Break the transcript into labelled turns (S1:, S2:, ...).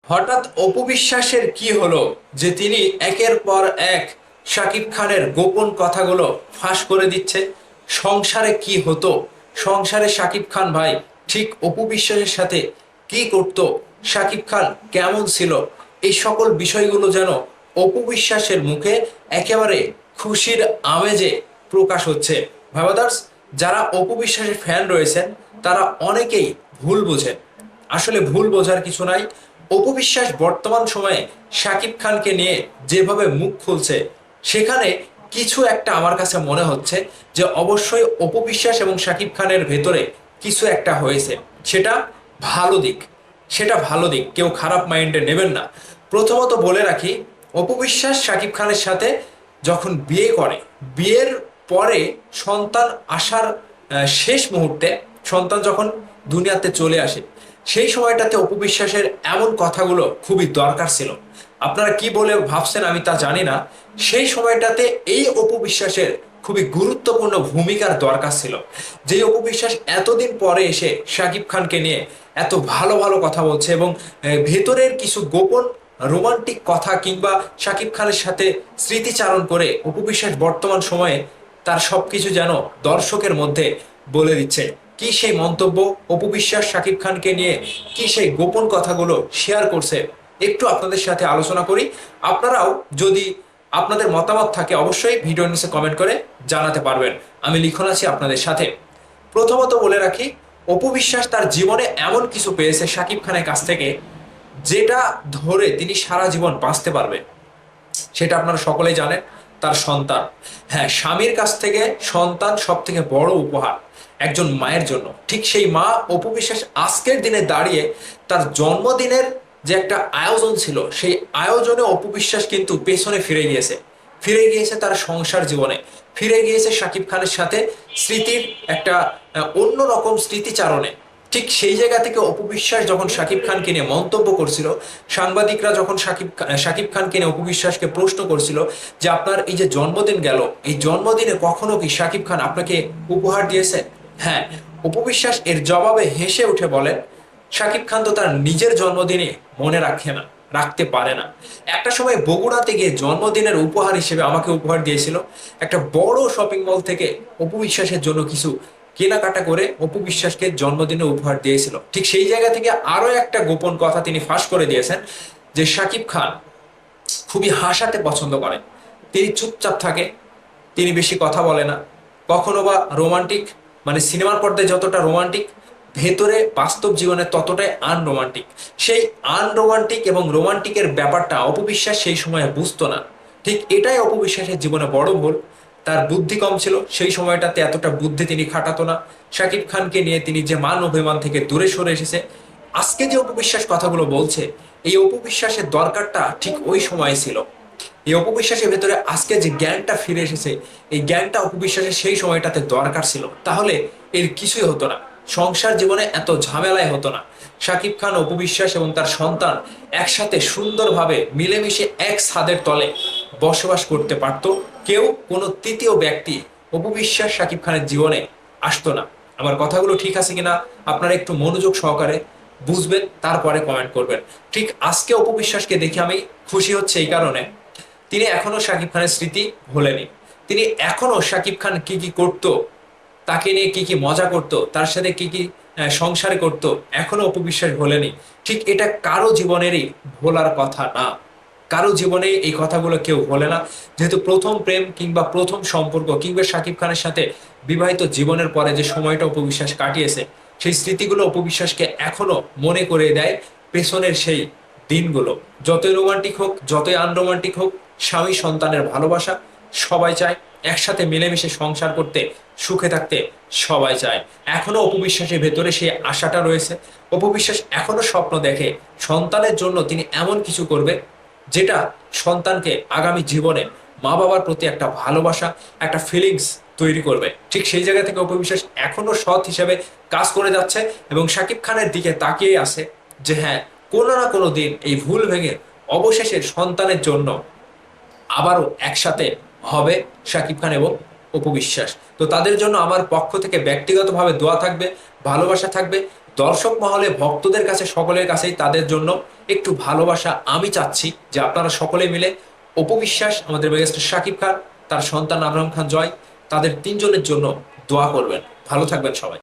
S1: হঠাৎ অপু বিশ্বাসের কি হলো যে তিনি একের পর এক শাকিব খানের গোপন কথাগুলো ফাঁস করে দিচ্ছে? সংসারে কি হতো? সংসারে শাকিব খান ভাই ঠিক অপু বিশ্বাসের সাথে কি করত? শাকিব খান কেমন ছিল? এই সকল বিষয়গুলো যেন অপু বিশ্বাসের মুখে একেবারে খুশির আমেজে প্রকাশ হচ্ছে। ভাবাদার্স, যারা অপু বিশ্বাসের ফ্যান রয়েছেন তারা অনেকেই ভুল বোঝেন। আসলে ভুল বোঝার কিছু নাই। অপু বিশ্বাস বর্তমান সময়ে শাকিব খানকে নিয়ে যেভাবে মুখ খুলছে, সেখানে কিছু একটা আমার কাছে মনে হচ্ছে যে অবশ্যই অপু বিশ্বাস এবং শাকিব খানের ভেতরে কিছু একটা হয়েছে। সেটা ভালো দিক, সেটা ভালো দিক, কেউ খারাপ মাইন্ডে নেবেন না। প্রথমত বলে রাখি, অপু বিশ্বাস শাকিব খানের সাথে যখন বিয়ে করে, বিয়ের পরে সন্তান আসার শেষ মুহূর্তে সন্তান যখন দুনিয়াতে চলে আসে, সেই সময়টাতে অপু বিশ্বাসের এমন কথাগুলো খুবই দরকার ছিল। আপনারা কি বলে ভাবছেন আমি তা জানি না। সেই সময়টাতে এই অপু বিশ্বাসের খুবই গুরুত্বপূর্ণ ভূমিকার দরকার ছিল। যেই অপু বিশ্বাস এতদিন পরে এসে শাকিব খানকে নিয়ে এত ভালো ভালো কথা বলছে এবং ভেতরের কিছু গোপন রোমান্টিক কথা কিংবা শাকিব খানের সাথে স্মৃতিচারণ করে অপু বিশ্বাস বর্তমান সময়ে তার সবকিছু যেন দর্শকের মধ্যে বলে দিচ্ছে। কি সেই মন্তব্য, অপু বিশ্বাস শাকিব খানকে নিয়ে কি সেই গোপন কথাগুলো শেয়ার করছে, একটু আপনাদের সাথে আলোচনা করি। আপনারাও যদি আপনাদের মতামত থাকে অবশ্যই ভিডিও নিচে কমেন্ট করে জানাতে পারবেন। আমি লিখন আছি আপনাদের সাথে। প্রথমত বলে রাখি, অপু বিশ্বাস তার জীবনে এমন কিছু পেয়েছে শাকিব খানের কাছ থেকে যেটা ধরে তিনি সারা জীবন বাঁচতে পারবেন। সেটা আপনারা সকলেই জানেন, তার সন্তান। হ্যাঁ, স্বামীর কাছ থেকে সন্তান সব থেকে বড় উপহার একজন মায়ের জন্য। ঠিক সেই মা অপু বিশ্বাস আজকের দিনে দাঁড়িয়ে তার জন্মদিনের যে একটা আয়োজন ছিল, সেই আয়োজনে অপু বিশ্বাস কিন্তু পেছনে ফিরে গিয়েছে। ফিরে গিয়েছে তার সংসার জীবনে, ফিরে গিয়েছে শাকিব খানের সাথে স্মৃতির একটা অন্যরকম স্মৃতিচারণে। ঠিক সেই জায়গা থেকে অপু বিশ্বাস যখন শাকিব খানকে নিয়ে মন্তব্য করছিল, সাংবাদিকরা যখন শাকিব খানকে নিয়ে অপু বিশ্বাসকে প্রশ্ন করছিল যে আপনার এই যে জন্মদিন গেল, এই জন্মদিনে কখনো কি শাকিব খান আপনাকে উপহার দিয়েছে? হ্যাঁ, অপু বিশ্বাস এর জবাবে হেসে উঠে বলেন, শাকিব খান তো তার নিজের জন্মদিনে মনে রাখে না, রাখতে পারে না। একটা সময় বগুড়াতে গিয়ে জন্মদিনের উপহার হিসেবে আমাকে উপহার দিয়েছিল। একটা বড় শপিং মল থেকে অপু বিশ্বাসের জন্য কিছু কেনাকাটা করে অপু বিশ্বাসকে জন্মদিনে উপহার দিয়েছিল। ঠিক সেই জায়গা থেকে আরো একটা গোপন কথা তিনি ফাঁস করে দিয়েছেন যে শাকিব খান খুবই হাসাতে পছন্দ করেন। তিনি চুপচাপ থাকে, তিনি বেশি কথা বলে না। কখনো বা রোমান্টিক, মানে সিনেমার পর্দায় যতটা রোমান্টিক, ভেতরে বাস্তব জীবনে ততটাই আনরোমান্টিক। সেই আনরোমান্টিক এবং রোমান্টিকের ব্যাপারটা অপবিশ্বাস সেই সময় বুঝতো না। ঠিক এটাই অপবিশ্বাসের জীবনে বড় ভুল। তার বুদ্ধি কম ছিল, সেই সময়টাতে এতটা বুদ্ধি তিনি খাটাতো না। শাকিব খানকে নিয়ে তিনি যে মান অভিমান থেকে দূরে সরে এসেছে, আজকে যে অপবিশ্বাস কথাগুলো বলছে, এই অপবিশ্বাসের দরকারটা ঠিক ওই সময় ছিল। এই অপবিশ্বাসের ভেতরে আজকে যে জ্ঞানটা ফিরে এসেছে, এই জ্ঞানটা অপবিশ্বাসের সেই সময়টাতে দরকার ছিল। তাহলে এর কিছুই হতো না, সংসার জীবনে এত ঝামেলায় হতো না। শাকিব খান, অপবিশ্বাস এবং তার সন্তান একসাথে সুন্দরভাবে মিলেমিশে এক ছাদের তলে বসবাস করতে পারত। কেউ, কোনো তৃতীয় ব্যক্তি অপবিশ্বাস শাকিব খানের জীবনে আসতো না। আমার কথাগুলো ঠিক আছে কিনা আপনারা একটু মনোযোগ সহকারে বুঝবেন, তারপরে কমেন্ট করবেন। ঠিক আজকে অপবিশ্বাসকে দেখে আমি খুশি হচ্ছে এই কারণে, তিনি এখনো শাকিব খানের স্মৃতি ভোলেনি। তিনি এখনো শাকিব খান কি কি করত, তাকে নিয়ে কি কি মজা করত, তার সাথে কি কি সংসারে করত, এখনো অপবিশ্বাস ভোলেনি। ঠিক এটা কারো জীবনেরই ভোলার কথা না। কারো জীবনে এই কথাগুলো কেউ ভোলে না। যেহেতু প্রথম প্রেম কিংবা প্রথম সম্পর্ক কিংবা শাকিব খানের সাথে বিবাহিত জীবনের পরে যে সময়টা অপবিশ্বাস কাটিয়েছে, সেই স্মৃতিগুলো অপবিশ্বাসকে এখনো মনে করে দেয় পেছনের সেই দিনগুলো। যতই রোমান্টিক হোক, যতই আনরোমান্টিক হোক, স্বামী সন্তানের ভালোবাসা সবাই চায়, একসাথে মিলেমিশে সংসার করতে, সুখে থাকতে সবাই চায়। এখনো অপবিশ্বাসের ভেতরে সেই আশাটা রয়েছে। অপবিশ্বাস এখনো স্বপ্ন দেখে সন্তানের জন্য তিনি এমন কিছু করবে যেটা সন্তানকে আগামী জীবনে মা বাবার প্রতি একটা ভালোবাসা, একটা ফিলিংস তৈরি করবে। ঠিক সেই জায়গা থেকে অপবিশ্বাস এখনো সৎ হিসেবে কাজ করে যাচ্ছে এবং শাকিব খানের দিকে তাকিয়ে আছে যে হ্যাঁ, কোনো না কোনো দিন এই ভুল ভেঙে অবশেষে সন্তানের জন্য আবারও একসাথে হবে শাকিব খান এবং অপু বিশ্বাস। তো তাদের জন্য আমার পক্ষ থেকে ব্যক্তিগতভাবে দোয়া থাকবে, ভালোবাসা থাকবে। দর্শক মহলে, ভক্তদের কাছে, সকলের কাছেই তাদের জন্য একটু ভালোবাসা আমি চাচ্ছি, যে আপনারা সকলে মিলে অপু বিশ্বাস, আমাদের মেগাস্টার শাকিব খান, তার সন্তান আবরাম খান জয়, তাদের তিনজনের জন্য দোয়া করবেন। ভালো থাকবেন সবাই।